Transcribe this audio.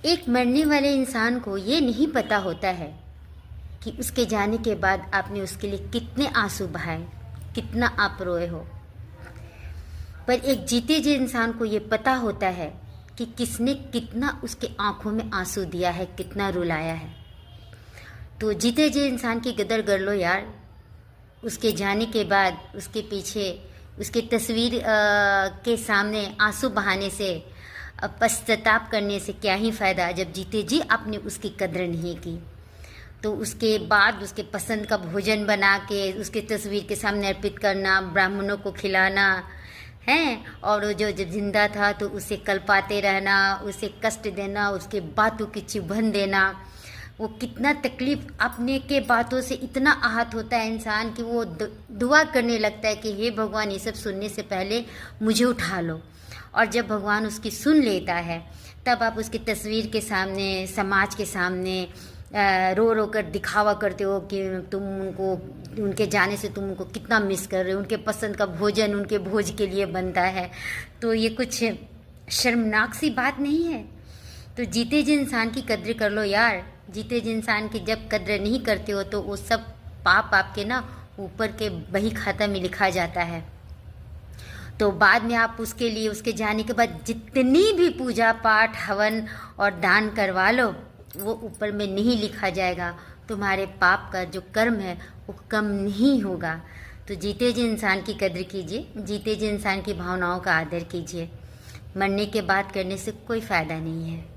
एक मरने वाले इंसान को ये नहीं पता होता है कि उसके जाने के बाद आपने उसके लिए कितने आंसू बहाए, कितना आप रोए हो। पर एक जीते जी इंसान को ये पता होता है कि किसने कितना उसके आंखों में आंसू दिया है, कितना रुलाया है। तो जीते जी इंसान की कदर कर लो यार। उसके जाने के बाद उसके पीछे उसकी तस्वीर के सामने आंसू बहाने से, पश्चाताप करने से क्या ही फ़ायदा जब जीते जी आपने उसकी कदर नहीं की। तो उसके बाद उसके पसंद का भोजन बना के उसके तस्वीर के सामने अर्पित करना, ब्राह्मणों को खिलाना है, और जो जब जिंदा था तो उसे कल्पाते रहना, उसे कष्ट देना, उसके बातों की चुभन देना। वो कितना तकलीफ़ अपने के बातों से इतना आहत होता है इंसान कि वो दुआ करने लगता है कि हे भगवान, ये सब सुनने से पहले मुझे उठा लो। और जब भगवान उसकी सुन लेता है तब आप उसकी तस्वीर के सामने, समाज के सामने रो रो कर दिखावा करते हो कि तुम उनको, उनके जाने से तुम उनको कितना मिस कर रहे हो, उनके पसंद का भोजन उनके भोज के लिए बनता है। तो ये कुछ शर्मनाक सी बात नहीं है। तो जीते जी इंसान की कद्र कर लो यार। जीते जी इंसान की जब कद्र नहीं करते हो तो वो सब पाप आपके ना ऊपर के बही खाता में लिखा जाता है। तो बाद में आप उसके लिए, उसके जाने के बाद जितनी भी पूजा पाठ, हवन और दान करवा लो, वो ऊपर में नहीं लिखा जाएगा। तुम्हारे पाप का जो कर्म है वो कम नहीं होगा। तो जीते जी इंसान की कद्र कीजिए, जीते जी इंसान की भावनाओं का आदर कीजिए। मरने के बाद करने से कोई फ़ायदा नहीं है।